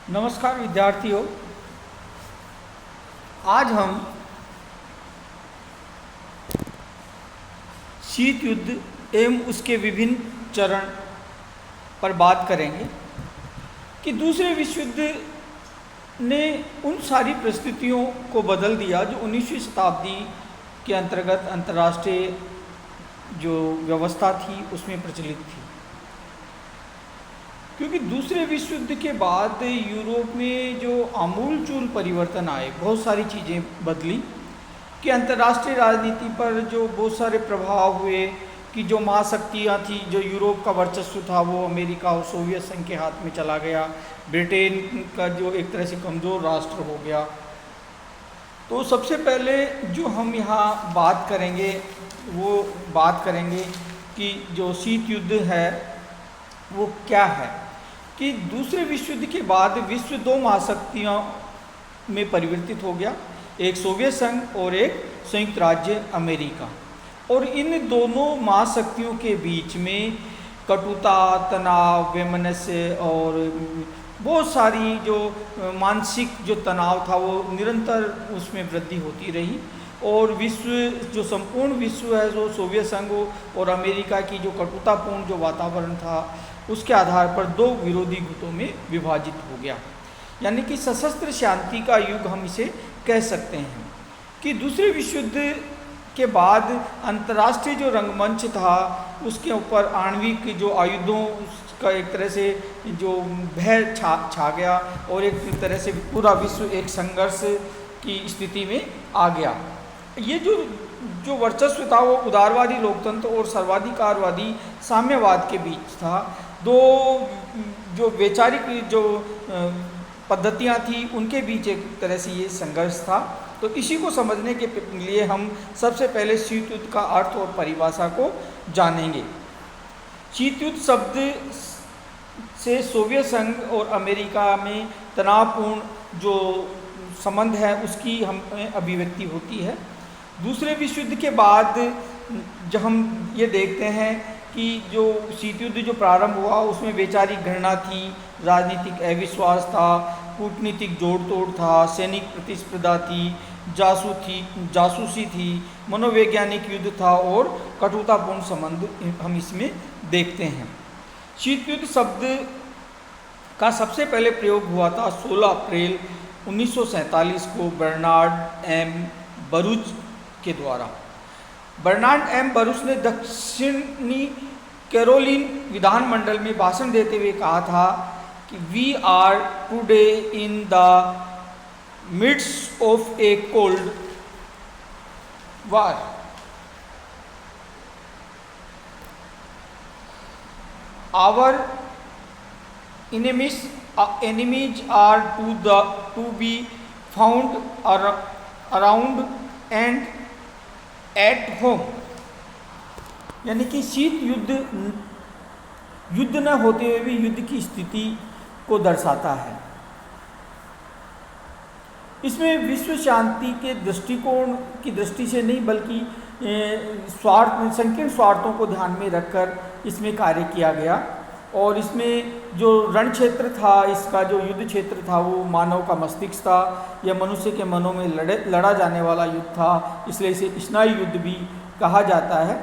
नमस्कार विद्यार्थियों। आज हम शीत युद्ध एवं उसके विभिन्न चरण पर बात करेंगे कि दूसरे विश्व युद्ध ने उन सारी परिस्थितियों को बदल दिया जो 19वीं शताब्दी के अंतर्गत अंतर्राष्ट्रीय जो व्यवस्था थी उसमें प्रचलित थी। क्योंकि दूसरे विश्व युद्ध के बाद यूरोप में जो आमूलचूल परिवर्तन आए, बहुत सारी चीज़ें बदली कि अंतर्राष्ट्रीय राजनीति पर जो बहुत सारे प्रभाव हुए कि जो महाशक्तियाँ थी, जो यूरोप का वर्चस्व था वो अमेरिका और सोवियत संघ के हाथ में चला गया। ब्रिटेन का जो एक तरह से कमज़ोर राष्ट्र हो गया। तो सबसे पहले जो हम यहाँ बात करेंगे वो बात करेंगे कि जो शीत युद्ध है वो क्या है। कि दूसरे विश्व युद्ध के बाद विश्व दो महाशक्तियों में परिवर्तित हो गया, एक सोवियत संघ और एक संयुक्त राज्य अमेरिका। और इन दोनों महाशक्तियों के बीच में कटुता, तनाव, वैमनस्य और बहुत सारी जो मानसिक जो तनाव था वो निरंतर उसमें वृद्धि होती रही। और विश्व जो संपूर्ण विश्व है जो सोवियत संघ और अमेरिका की जो कटुतापूर्ण जो वातावरण था उसके आधार पर दो विरोधी गुटों में विभाजित हो गया। यानी कि सशस्त्र शांति का युग हम इसे कह सकते हैं। कि दूसरे विश्व युद्ध के बाद अंतर्राष्ट्रीय जो रंगमंच था उसके ऊपर आणविक जो आयुधों का एक तरह से जो भय छा गया और एक तरह से पूरा विश्व एक संघर्ष की स्थिति में आ गया। ये जो वर्चस्व था वो उदारवादी लोकतंत्र और सर्वाधिकारवादी साम्यवाद के बीच था। दो जो वैचारिक जो पद्धतियाँ थी उनके बीच एक तरह से ये संघर्ष था। तो इसी को समझने के लिए हम सबसे पहले शीत युद्ध का अर्थ और परिभाषा को जानेंगे। शीत युद्ध शब्द से सोवियत संघ और अमेरिका में तनावपूर्ण जो संबंध है उसकी हमें अभिव्यक्ति होती है। दूसरे विश्व युद्ध के बाद जब हम ये देखते हैं कि जो शीत युद्ध जो प्रारंभ हुआ उसमें वैचारिक घृणा थी, राजनीतिक अविश्वास था, कूटनीतिक जोड़ तोड़ था, सैनिक प्रतिस्पर्धा थी, जासूसी थी, मनोवैज्ञानिक युद्ध था और कटुतापूर्ण संबंध हम इसमें देखते हैं। शीत युद्ध शब्द का सबसे पहले प्रयोग हुआ था 16 अप्रैल 1947 को बर्नार्ड एम बरूच के द्वारा। बर्नार्ड एम बरूच ने दक्षिणी कैरोलिन विधानमंडल में भाषण देते हुए कहा था कि we are today in the midst of a cold war. Our enemies are to be found around and at home। यानी कि शीत युद्ध न होते हुए भी युद्ध की स्थिति को दर्शाता है। इसमें विश्व शांति के दृष्टिकोण की दृष्टि से नहीं बल्कि संकीर्ण स्वार्थों को ध्यान में रखकर इसमें कार्य किया गया। और इसमें जो रण क्षेत्र था, इसका जो युद्ध क्षेत्र था वो मानव का मस्तिष्क था या मनुष्य के मनों में लड़ा जाने वाला युद्ध था, इसलिए इसे स्नायु युद्ध भी कहा जाता है।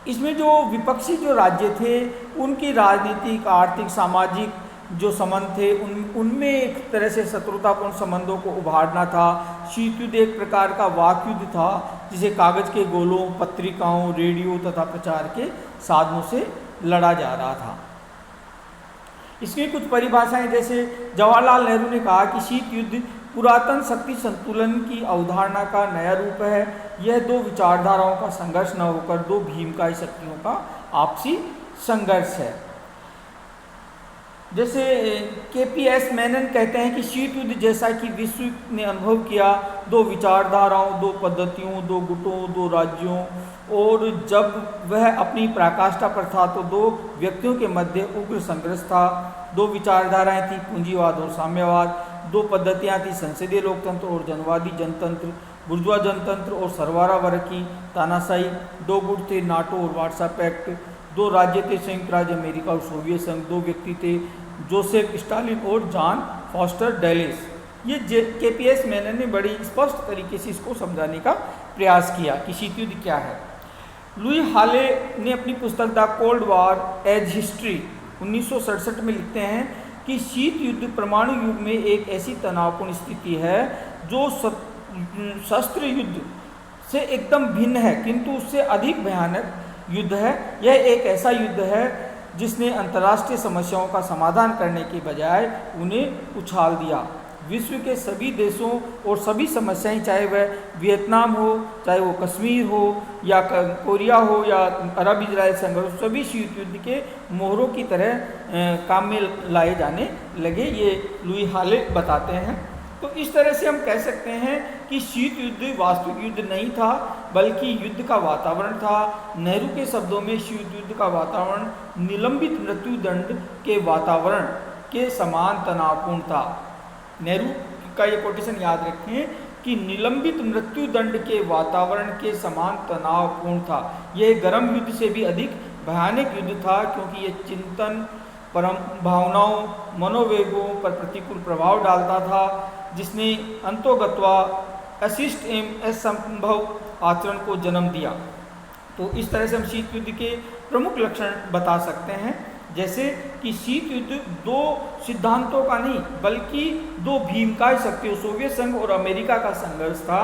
इसमें जो विपक्षी जो राज्य थे उनकी राजनीतिक, आर्थिक, सामाजिक जो संबंध थे उनमें एक तरह से शत्रुतापूर्ण संबंधों को उभारना था। शीत युद्ध एक प्रकार का वाक युद्ध था जिसे कागज के गोलों, पत्रिकाओं, रेडियो तथा प्रचार के साधनों से लड़ा जा रहा था। इसमें कुछ परिभाषाएं जैसे जवाहरलाल नेहरू ने कहा कि शीत युद्ध पुरातन शक्ति संतुलन की अवधारणा का नया रूप है। यह दो विचारधाराओं का संघर्ष न होकर दो भीमकाय शक्तियों का आपसी संघर्ष है। जैसे KPS मेनन कहते हैं कि शीत युद्ध जैसा कि विश्व ने अनुभव किया दो विचारधाराओं, दो पद्धतियों, दो गुटों, दो राज्यों, और जब वह अपनी पराकाष्ठा पर था तो दो व्यक्तियों के मध्य उग्र संघर्ष था। दो विचारधाराएं थी, पूंजीवाद और साम्यवाद। दो पद्धतियां थी, संसदीय लोकतंत्र और जनवादी जनतंत्र, बुर्जुआ जनतंत्र और सरवारा वर्ग की तानाशाही। दो गुट थे, नाटो और वार्सा पैक्ट। दो राज्य थे, संयुक्त राज्य अमेरिका और सोवियत संघ। दो व्यक्ति थे, जोसेफ स्टालिन और जॉन फॉस्टर डैलिस। ये KPS मेनन ने बड़ी स्पष्ट तरीके से इसको समझाने का प्रयास किया कि शीत युद्ध क्या है। लुई हाले ने अपनी पुस्तक the cold war as history 1967 में लिखते हैं कि शीत युद्ध परमाणु युग में एक ऐसी तनावपूर्ण स्थिति है जो शस्त्र युद्ध से एकदम भिन्न है, किंतु उससे अधिक भयानक युद्ध है। यह एक ऐसा युद्ध है जिसने अंतर्राष्ट्रीय समस्याओं का समाधान करने के बजाय उन्हें उछाल दिया। विश्व के सभी देशों और सभी समस्याएं, चाहे वह वियतनाम हो, चाहे वो कश्मीर हो या कोरिया हो या अरब इजराइल संघर्ष, सभी शीत युद्ध के मोहरों की तरह काम में लाए जाने लगे। ये लुई हाले बताते हैं। तो इस तरह से हम कह सकते हैं कि शीत युद्ध वास्तविक युद्ध नहीं था, बल्कि युद्ध का वातावरण था। नेहरू के शब्दों में शीत युद्ध का वातावरण निलंबित मृत्युदंड के वातावरण के समान तनावपूर्ण था। नेहरू का ये कोटेशन याद रखें कि निलंबित मृत्युदंड के वातावरण के समान तनावपूर्ण था। यह गर्म युद्ध से भी अधिक भयानक युद्ध था, क्योंकि यह चिंतन, परम भावनाओं, मनोवेगों पर प्रतिकूल प्रभाव डालता था, जिसने अंतोगत्वा अशिष्ट एवं असंभव आचरण को जन्म दिया। तो इस तरह से हम शीत युद्ध के प्रमुख लक्षण बता सकते हैं, जैसे कि शीत युद्ध दो सिद्धांतों का नहीं बल्कि दो भीमकाय शक्तियों सोवियत संघ और अमेरिका का संघर्ष था।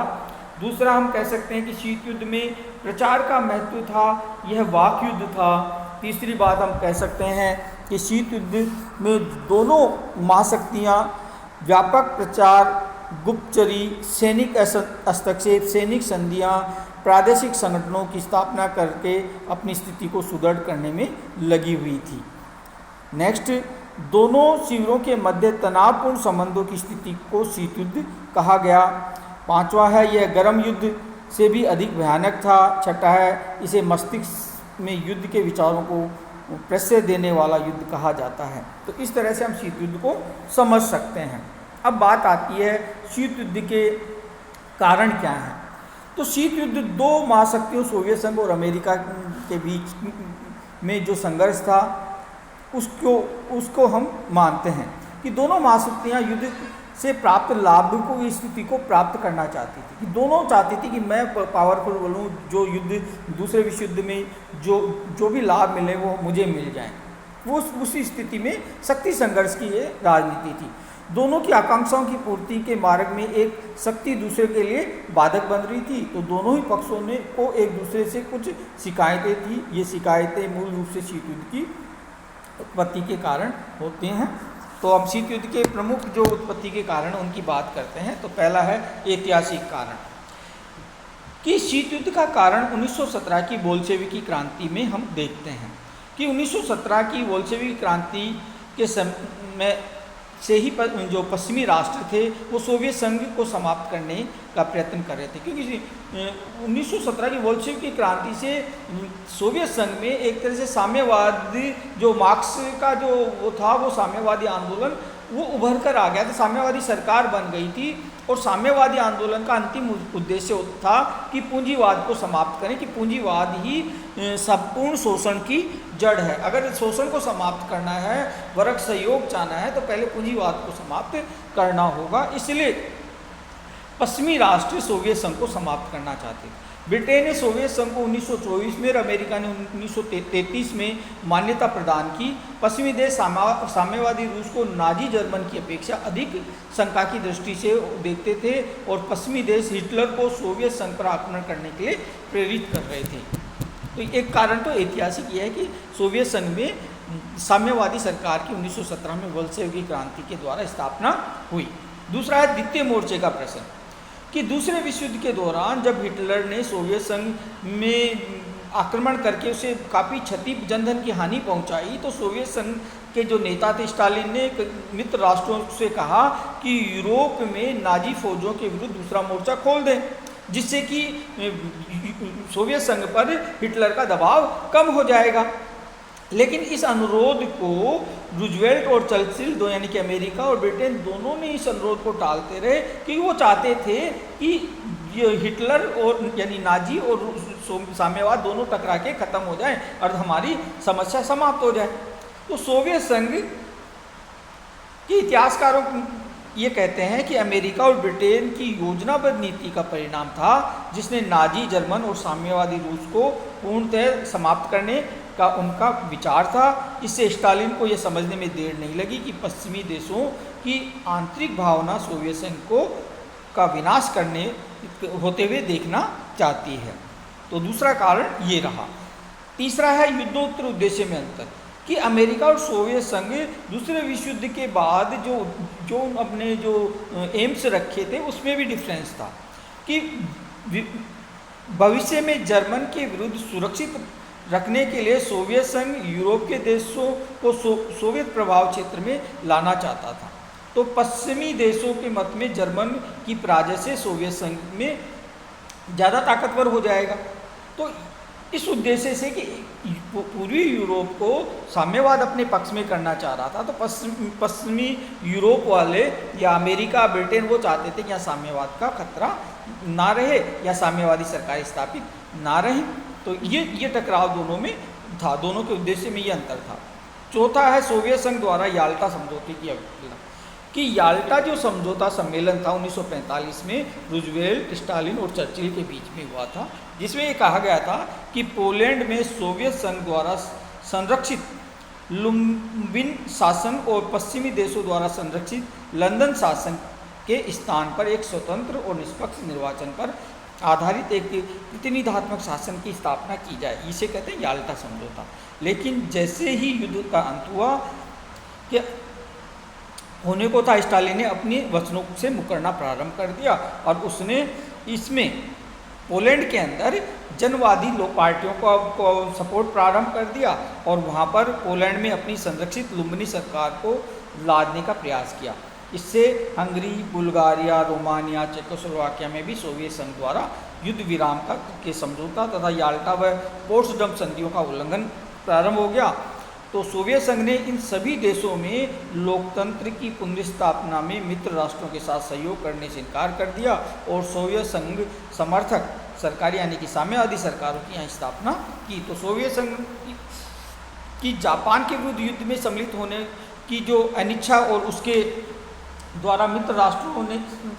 दूसरा हम कह सकते हैं कि शीत युद्ध में प्रचार का महत्व था, यह वाक युद्ध था। तीसरी बात हम कह सकते हैं कि शीत युद्ध में दोनों महाशक्तियाँ व्यापक प्रचार, गुप्तचरी, सैनिक हस्तक्षेप, सैनिक संधियाँ, प्रादेशिक संगठनों की स्थापना करके अपनी स्थिति को सुदृढ़ करने में लगी हुई थी। नेक्स्ट, दोनों शिविरों के मध्य तनावपूर्ण संबंधों की स्थिति को शीत युद्ध कहा गया। पांचवा है, यह गर्म युद्ध से भी अधिक भयानक था। छठा है, इसे मस्तिष्क में युद्ध के विचारों को प्रश्रय देने वाला युद्ध कहा जाता है। तो इस तरह से हम शीत युद्ध को समझ सकते हैं। अब बात आती है शीत युद्ध के कारण क्या हैं। तो शीत युद्ध दो महाशक्तियों सोवियत संघ और अमेरिका के बीच में जो संघर्ष था उसको हम मानते हैं कि दोनों महाशक्तियाँ युद्ध से प्राप्त लाभ को, इस स्थिति को प्राप्त करना चाहती थी कि दोनों चाहती थी कि मैं पावरफुल बनूं, जो युद्ध दूसरे विश्व युद्ध में जो भी लाभ मिले वो मुझे मिल जाएं। वो उसी स्थिति में शक्ति संघर्ष की ये राजनीति थी। दोनों की आकांक्षाओं की पूर्ति के मार्ग में एक शक्ति दूसरे के लिए बाधक बन रही थी। तो दोनों ही पक्षों ने को एक दूसरे से कुछ शिकायतें थी। ये शिकायतें मूल रूप से शीत युद्ध की उत्पत्ति के कारण होते हैं। तो अब शीत युद्ध के प्रमुख जो उत्पत्ति के कारण उनकी बात करते हैं। तो पहला है ऐतिहासिक कारण, कि शीत युद्ध का कारण 1917 की बोल्शेविकी क्रांति में हम देखते हैं कि 1917 की बोल्शेविकी क्रांति के समय से ही जो पश्चिमी राष्ट्र थे वो सोवियत संघ को समाप्त करने का प्रयत्न कर रहे थे, क्योंकि 1917 की बोल्शेविकी क्रांति से सोवियत संघ में एक तरह से साम्यवादी जो मार्क्स का जो वो था वो साम्यवादी आंदोलन वो उभर कर आ गया था। साम्यवादी सरकार बन गई थी और साम्यवादी आंदोलन का अंतिम उद्देश्य था कि पूंजीवाद को समाप्त करें, कि पूंजीवाद ही संपूर्ण शोषण की जड़ है। अगर शोषण को समाप्त करना है, वर्ग सहयोग चाहना है, तो पहले पूंजीवाद को समाप्त करना होगा। इसलिए पश्चिमी राष्ट्र सोवियत संघ को समाप्त करना चाहते थे। ब्रिटेन ने सोवियत संघ को 1924 में और अमेरिका ने 1933 में मान्यता प्रदान की। पश्चिमी देश साम्यवादी रूस को नाजी जर्मन की अपेक्षा अधिक शंका की दृष्टि से देखते थे और पश्चिमी देश हिटलर को सोवियत संघ पर आक्रमण करने के लिए प्रेरित कर रहे थे। तो एक कारण तो ऐतिहासिक यह है कि सोवियत संघ में साम्यवादी सरकार की 1917 में बोल्शेविकी क्रांति के द्वारा स्थापना हुई। दूसरा है द्वितीय मोर्चे का प्रश्न, कि दूसरे विश्व युद्ध के दौरान जब हिटलर ने सोवियत संघ में आक्रमण करके उसे काफ़ी क्षति जनधन की हानि पहुंचाई, तो सोवियत संघ के जो नेता थे स्टालिन ने मित्र राष्ट्रों से कहा कि यूरोप में नाजी फौजों के विरुद्ध दूसरा मोर्चा खोल दें, जिससे कि सोवियत संघ पर हिटलर का दबाव कम हो जाएगा। लेकिन इस अनुरोध को रूजवेल्ट और चर्चिल दो यानी कि अमेरिका और ब्रिटेन दोनों ने इस अनुरोध को टालते रहे, क्योंकि वो चाहते थे कि ये हिटलर और यानी नाजी और साम्यवाद दोनों टकरा के ख़त्म हो जाए और हमारी समस्या समाप्त हो जाए। तो सोवियत संघ कि इतिहासकारों ये कहते हैं कि अमेरिका और ब्रिटेन की योजनाबद्ध नीति का परिणाम था, जिसने नाजी जर्मन और साम्यवादी रूस को पूर्णतः समाप्त करने का उनका विचार था। इससे स्टालिन को यह समझने में देर नहीं लगी कि पश्चिमी देशों की आंतरिक भावना सोवियत संघ को का विनाश करने होते हुए देखना चाहती है। तो दूसरा कारण ये रहा। तीसरा है युद्धोत्तर उद्देश्य में अंतर, कि अमेरिका और सोवियत संघ दूसरे विश्व युद्ध के बाद जो अपने जो एम्स रखे थे उसमें भी डिफरेंस था कि भविष्य में जर्मन के विरुद्ध सुरक्षित रखने के लिए सोवियत संघ यूरोप के देशों को सोवियत प्रभाव क्षेत्र में लाना चाहता था। तो पश्चिमी देशों के मत में जर्मन की पराजय से सोवियत संघ में ज़्यादा ताकतवर हो जाएगा। तो इस उद्देश्य से कि पूर्वी यूरोप को साम्यवाद अपने पक्ष में करना चाह रहा था, तो पश्चिमी यूरोप वाले या अमेरिका ब्रिटेन वो चाहते थे कि यहाँ साम्यवाद का खतरा ना रहे या साम्यवादी सरकार स्थापित ना रहे। तो ये टकराव दोनों में था, दोनों के उद्देश्य में ये अंतर था। चौथा है सोवियत संघ द्वारा याल्टा समझौते की अवहेलना, कि याल्टा जो समझौता सम्मेलन था 1945 में रूजवेल्ट, स्टालिन और चर्चिल के बीच में हुआ था, जिसमें ये कहा गया था कि पोलैंड में सोवियत संघ द्वारा संरक्षित लुम्बिन शासन और पश्चिमी देशों द्वारा संरक्षित लंदन शासन के स्थान पर एक स्वतंत्र और निष्पक्ष निर्वाचन पर आधारित एक प्रतिनिधात्मक शासन की स्थापना की जाए। इसे कहते हैं याल्टा समझौता। लेकिन जैसे ही युद्ध का अंत हुआ कि होने को था, स्टालिन ने अपनी वचनों से मुकरना प्रारंभ कर दिया और उसने इसमें पोलैंड के अंदर जनवादी लोक पार्टियों को सपोर्ट प्रारंभ कर दिया और वहाँ पर पोलैंड में अपनी संरक्षित लुम्बिनी सरकार को लादने का प्रयास किया। इससे हंगरी, बुल्गारिया, रोमानिया, चेकोस्लोवाकिया में भी सोवियत संघ द्वारा युद्ध विराम के समझौता तथा याल्टा व पोट्सडम संधियों का उल्लंघन प्रारंभ हो गया। तो सोवियत संघ ने इन सभी देशों में लोकतंत्र की पुनर्स्थापना में मित्र राष्ट्रों के साथ सहयोग करने से इनकार कर दिया और सोवियत संघ समर्थक सरकार यानी कि साम्यवादी सरकारों की यहाँ स्थापना की। तो सोवियत संघ की जापान के विरुद्ध युद्ध में सम्मिलित होने की जो अनिच्छा और उसके द्वारा मित्र राष्ट्रों ने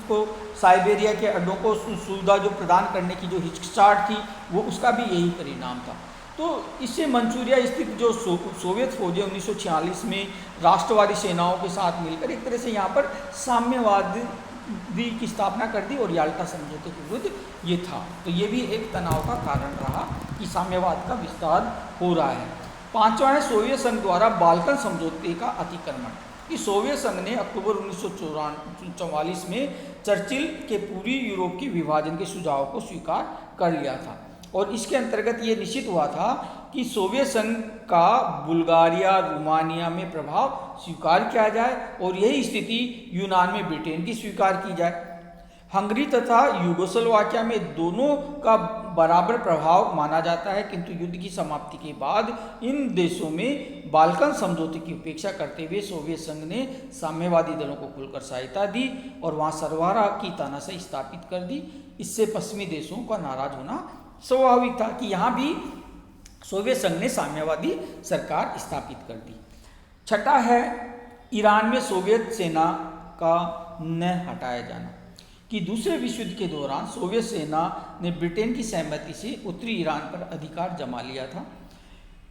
को साइबेरिया के अड्डों को सुविधा जो प्रदान करने की जो हिचकिचाहट थी, वो उसका भी यही परिणाम था। तो इससे मंचूरिया स्थित जो सोवियत फौजें 1946 में राष्ट्रवादी सेनाओं के साथ मिलकर एक तरह से यहाँ पर साम्यवादी की स्थापना कर दी और याल्टा समझौते के विरुद्ध ये था। तो ये भी एक तनाव का कारण रहा कि साम्यवाद का विस्तार हो रहा है। पांचवा है सोवियत संघ द्वारा बाल्कन समझौते का अतिक्रमण, कि सोवियत संघ ने अक्टूबर 1944 में चर्चिल के पूर्वी यूरोप के विभाजन के सुझाव को स्वीकार कर लिया था और इसके अंतर्गत ये निश्चित हुआ था कि सोवियत संघ का बुल्गारिया, रोमानिया में प्रभाव स्वीकार किया जाए और यही स्थिति यूनान में ब्रिटेन की स्वीकार की जाए। हंगरी तथा यूगोस्लोवाकिया में दोनों का बराबर प्रभाव माना जाता है, किंतु युद्ध की समाप्ति के बाद इन देशों में बाल्कन समझौते की उपेक्षा करते हुए सोवियत संघ ने साम्यवादी दलों को खुलकर सहायता दी और वहाँ सरबराह की तानाशाही स्थापित कर दी। इससे पश्चिमी देशों का नाराज होना स्वाभाविक था कि यहाँ भी सोवियत संघ ने साम्यवादी सरकार स्थापित कर दी। छठा है ईरान में सोवियत सेना का न हटाया जाना, कि दूसरे विश्व युद्ध के दौरान सोवियत सेना ने ब्रिटेन की सहमति से उत्तरी ईरान पर अधिकार जमा लिया था।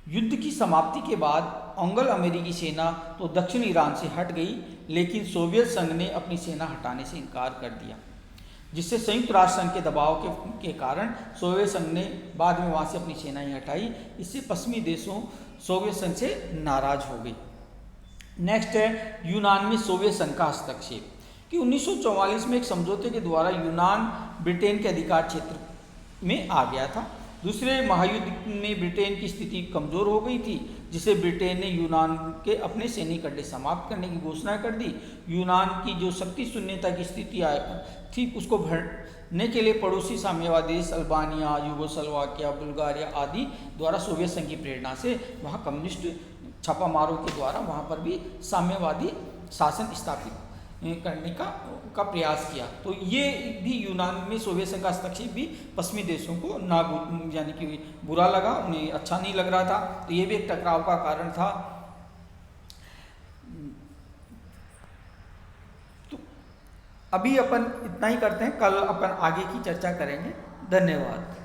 युद्ध की समाप्ति के बाद अंग्लो अमेरिकी सेना तो दक्षिण ईरान से हट गई, लेकिन सोवियत संघ ने अपनी सेना हटाने से इनकार कर दिया, जिससे संयुक्त राष्ट्र संघ के दबाव के कारण सोवियत संघ ने बाद में वहाँ से अपनी सेनाएं हटाई। इससे पश्चिमी देशों सोवियत संघ से नाराज हो गई। नेक्स्ट है यूनान में सोवियत संघ का हस्तक्षेप, कि 1944 में एक समझौते के द्वारा यूनान ब्रिटेन के अधिकार क्षेत्र में आ गया था। दूसरे महायुद्ध में ब्रिटेन की स्थिति कमज़ोर हो गई थी, जिसे ब्रिटेन ने यूनान के अपने सैनिक अड्डे समाप्त करने की घोषणा कर दी। यूनान की जो शक्ति शून्यता की स्थिति थी उसको भरने के लिए पड़ोसी साम्यवादी देश अल्बानिया, यूगोस्लोवाकिया, बुल्गारिया आदि द्वारा सोवियत संघ की प्रेरणा से वहाँ कम्युनिस्ट छापामारों के द्वारा वहाँ पर भी साम्यवादी शासन स्थापित करने का प्रयास किया। तो ये भी यूनान में सोवियत संघ का हस्तक्षेप भी पश्चिमी देशों को यानी कि बुरा लगा, उन्हें अच्छा नहीं लग रहा था। तो ये भी एक टकराव का कारण था। अभी अपन इतना ही करते हैं, कल अपन आगे की चर्चा करेंगे। धन्यवाद।